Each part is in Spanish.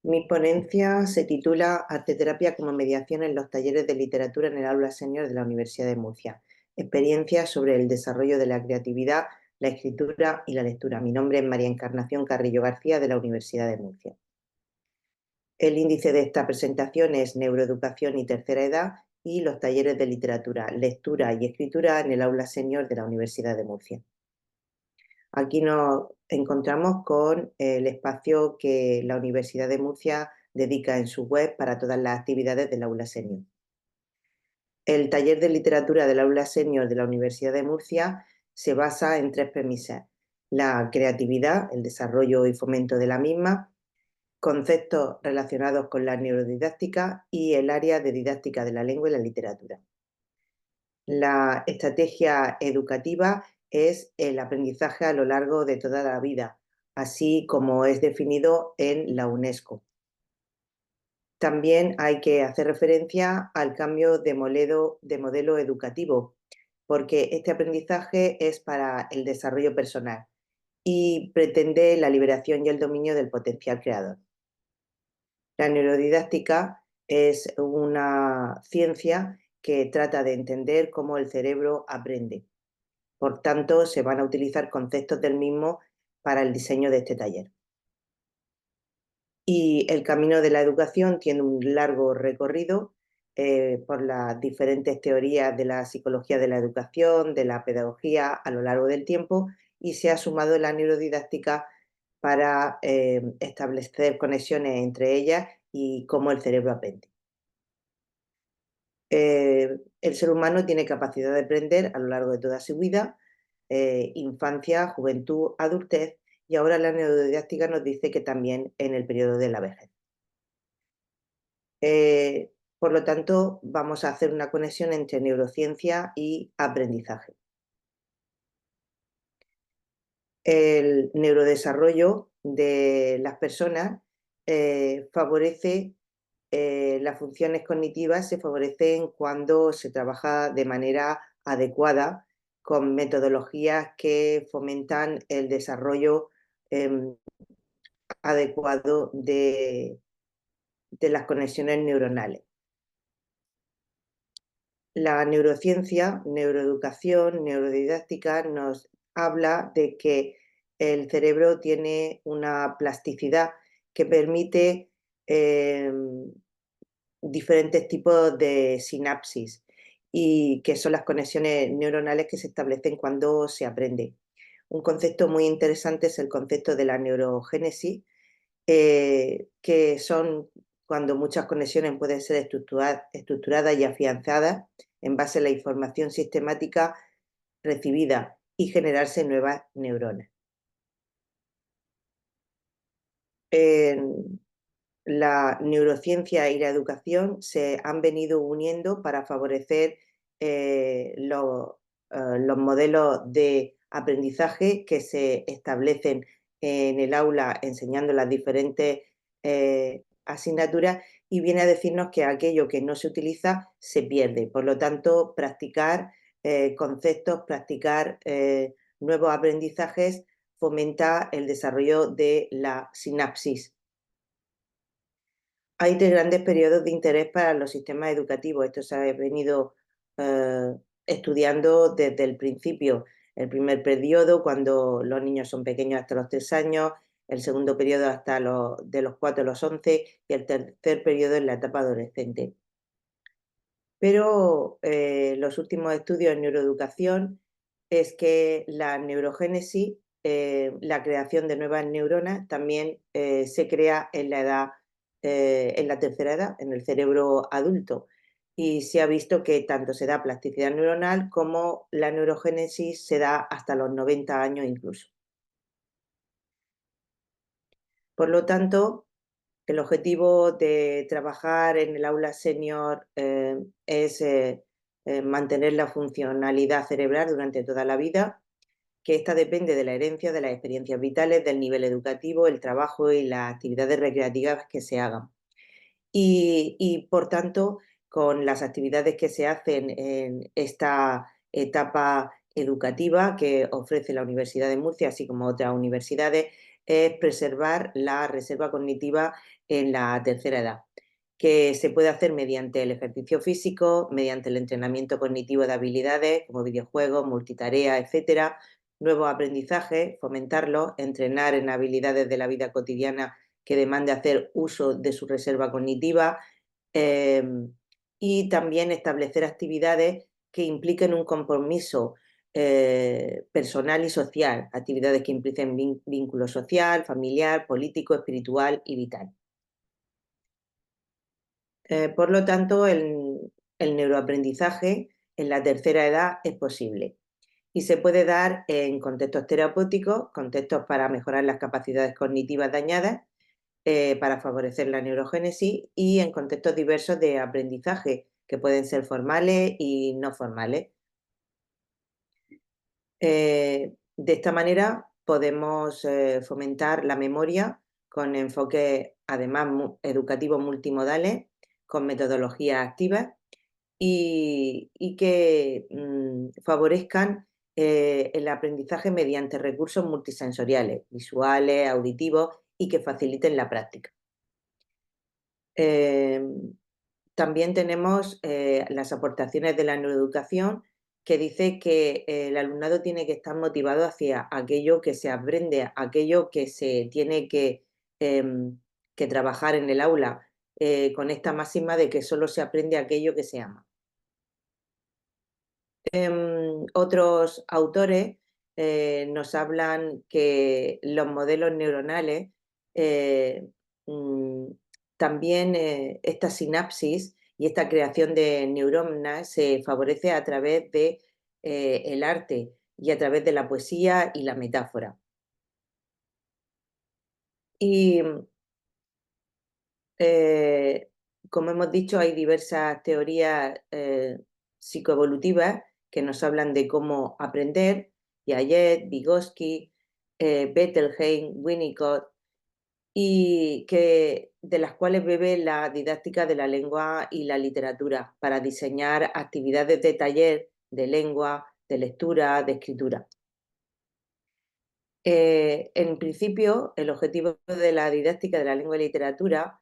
Mi ponencia se titula Arteterapia como mediación en los talleres de literatura en el aula senior de la Universidad de Murcia. Experiencias sobre el desarrollo de la creatividad, la escritura y la lectura. Mi nombre es María Encarnación Carrillo García de la Universidad de Murcia. El índice de esta presentación es Neuroeducación y Tercera Edad y los talleres de literatura, lectura y escritura en el aula senior de la Universidad de Murcia. Aquí nos encontramos con el espacio que la Universidad de Murcia dedica en su web para todas las actividades del aula senior. El taller de literatura del aula senior de la Universidad de Murcia se basa en tres premisas: la creatividad, el desarrollo y fomento de la misma, conceptos relacionados con la neurodidáctica y el área de didáctica de la lengua y la literatura. La estrategia educativa es el aprendizaje a lo largo de toda la vida, así como es definido en la UNESCO. También hay que hacer referencia al cambio de modelo educativo, porque este aprendizaje es para el desarrollo personal y pretende la liberación y el dominio del potencial creador. La neurodidáctica es una ciencia que trata de entender cómo el cerebro aprende. Por tanto, se van a utilizar conceptos del mismo para el diseño de este taller. Y el camino de la educación tiene un largo recorrido por las diferentes teorías de la psicología de la educación, de la pedagogía a lo largo del tiempo, y se ha sumado la neurodidáctica para establecer conexiones entre ellas y cómo el cerebro aprende. El ser humano tiene capacidad de aprender a lo largo de toda su vida, infancia, juventud, adultez, y ahora la neurodidáctica nos dice que también en el periodo de la vejez. Por lo tanto, vamos a hacer una conexión entre neurociencia y aprendizaje. El neurodesarrollo de las personas favorece las funciones cognitivas, se favorecen cuando se trabaja de manera adecuada con metodologías que fomentan el desarrollo adecuado de las conexiones neuronales. La neurociencia, neuroeducación, neurodidáctica nos habla de que el cerebro tiene una plasticidad que permite diferentes tipos de sinapsis y que son las conexiones neuronales que se establecen cuando se aprende. Un concepto muy interesante es el concepto de la neurogénesis, que son cuando muchas conexiones pueden ser estructuradas y afianzadas en base a la información sistemática recibida y generarse nuevas neuronas. La neurociencia y la educación se han venido uniendo para favorecer los modelos de aprendizaje que se establecen en el aula enseñando las diferentes asignaturas, y viene a decirnos que aquello que no se utiliza se pierde. Por lo tanto, practicar conceptos, practicar nuevos aprendizajes fomenta el desarrollo de la sinapsis. Hay tres grandes periodos de interés para los sistemas educativos. Esto se ha venido estudiando desde el principio. El primer periodo, cuando los niños son pequeños hasta los 3 años, el segundo periodo de los 4 a los 11 y el tercer periodo en la etapa adolescente. Pero los últimos estudios en neuroeducación es que la neurogénesis, la creación de nuevas neuronas, también se crea en la edad, en la tercera edad, en el cerebro adulto. Y se ha visto que tanto se da plasticidad neuronal como la neurogénesis se da hasta los 90 años incluso. Por lo tanto, el objetivo de trabajar en el aula senior es mantener la funcionalidad cerebral durante toda la vida, que esta depende de la herencia, de las experiencias vitales, del nivel educativo, el trabajo y las actividades recreativas que se hagan. Y por tanto, con las actividades que se hacen en esta etapa educativa que ofrece la Universidad de Murcia, así como otras universidades, es preservar la reserva cognitiva en la tercera edad, que se puede hacer mediante el ejercicio físico, mediante el entrenamiento cognitivo de habilidades como videojuegos, multitarea, etcétera, nuevos aprendizajes, fomentarlos, entrenar en habilidades de la vida cotidiana que demande hacer uso de su reserva cognitiva, eh, y también establecer actividades que impliquen un compromiso personal y social, actividades que impliquen vínculo social, familiar, político, espiritual y vital. Por lo tanto, el neuroaprendizaje en la tercera edad es posible y se puede dar en contextos terapéuticos, contextos para mejorar las capacidades cognitivas dañadas, para favorecer la neurogénesis, y en contextos diversos de aprendizaje, que pueden ser formales y no formales. De esta manera podemos fomentar la memoria con enfoques además educativos multimodales, con metodologías activas y que favorezcan el aprendizaje mediante recursos multisensoriales, visuales, auditivos, y que faciliten la práctica. También tenemos las aportaciones de la neuroeducación, que dice que el alumnado tiene que estar motivado hacia aquello que se aprende, aquello que se tiene que trabajar en el aula, con esta máxima de que solo se aprende aquello que se ama. Otros autores nos hablan que los modelos neuronales, eh, mm, también esta sinapsis y esta creación de neuronas se favorece a través de el arte y a través de la poesía y la metáfora. Y Eh, como hemos dicho, hay diversas teorías psicoevolutivas que nos hablan de cómo aprender: Piaget, Vygotsky, Bettelheim, Winnicott, y de las cuales bebe la didáctica de la lengua y la literatura para diseñar actividades de taller de lengua, de lectura, de escritura. En principio, el objetivo de la didáctica de la lengua y literatura,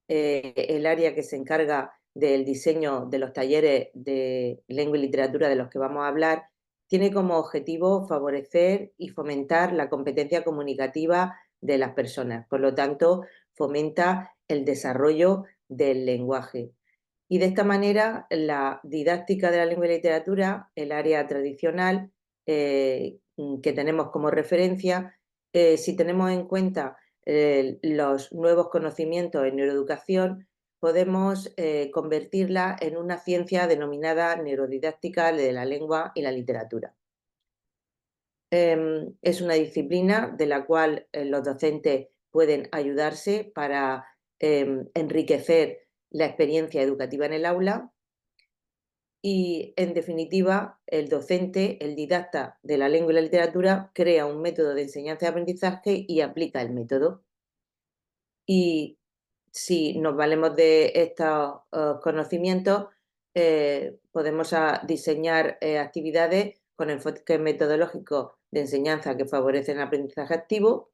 el área que se encarga del diseño de los talleres de lengua y literatura de los que vamos a hablar, tiene como objetivo favorecer y fomentar la competencia comunicativa de las personas. Por lo tanto, fomenta el desarrollo del lenguaje. Y de esta manera, la didáctica de la lengua y literatura, el área tradicional que tenemos como referencia, si tenemos en cuenta los nuevos conocimientos en neuroeducación, podemos convertirla en una ciencia denominada neurodidáctica de la lengua y la literatura. Es una disciplina de la cual los docentes pueden ayudarse para enriquecer la experiencia educativa en el aula y, en definitiva, el docente, el didacta de la lengua y la literatura, crea un método de enseñanza y aprendizaje y aplica el método. Y si nos valemos de estos conocimientos, podemos diseñar actividades con enfoques metodológicos de enseñanza que favorecen el aprendizaje activo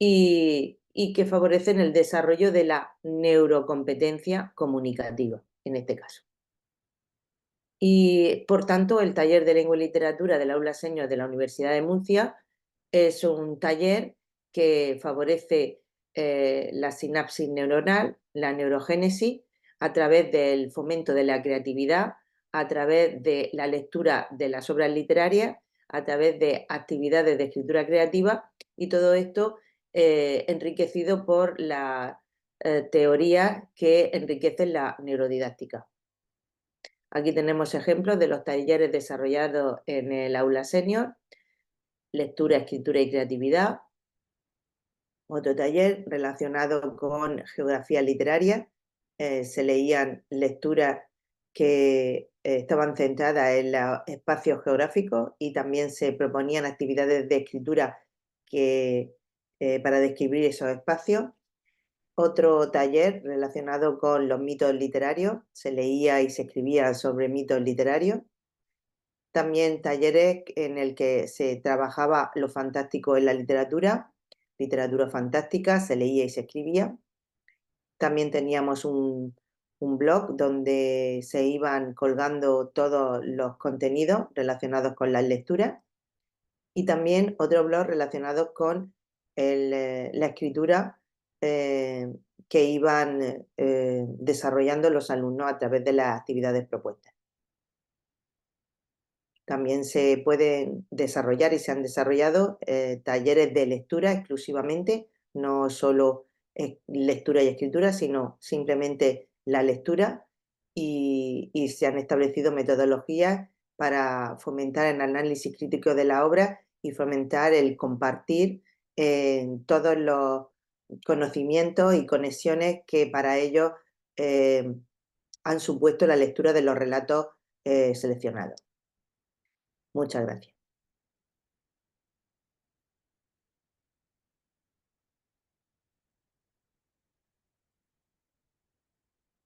y que favorecen el desarrollo de la neurocompetencia comunicativa, en este caso. Y, por tanto, el taller de lengua y literatura del aula senior de la Universidad de Murcia es un taller que favorece la sinapsis neuronal, la neurogénesis, a través del fomento de la creatividad, a través de la lectura de las obras literarias, a través de actividades de escritura creativa, y todo esto enriquecido por las teorías que enriquecen la neurodidáctica. Aquí tenemos ejemplos de los talleres desarrollados en el aula senior: lectura, escritura y creatividad. Otro taller relacionado con geografía literaria. Se leían lecturas que estaban centradas en los espacios geográficos, y también se proponían actividades de escritura para describir esos espacios. Otro taller relacionado con los mitos literarios. Se leía y se escribía sobre mitos literarios. También talleres en el que se trabajaba lo fantástico en la literatura, literatura fantástica, se leía y se escribía. También teníamos un blog donde se iban colgando todos los contenidos relacionados con las lecturas y también otro blog relacionado con la escritura eh, que iban desarrollando los alumnos a través de las actividades propuestas. También se pueden desarrollar y se han desarrollado talleres de lectura exclusivamente, no solo lectura y escritura, sino simplemente la lectura y se han establecido metodologías para fomentar el análisis crítico de la obra y fomentar el compartir todos los conocimientos y conexiones que para ellos eh, han supuesto la lectura de los relatos seleccionados. Muchas gracias.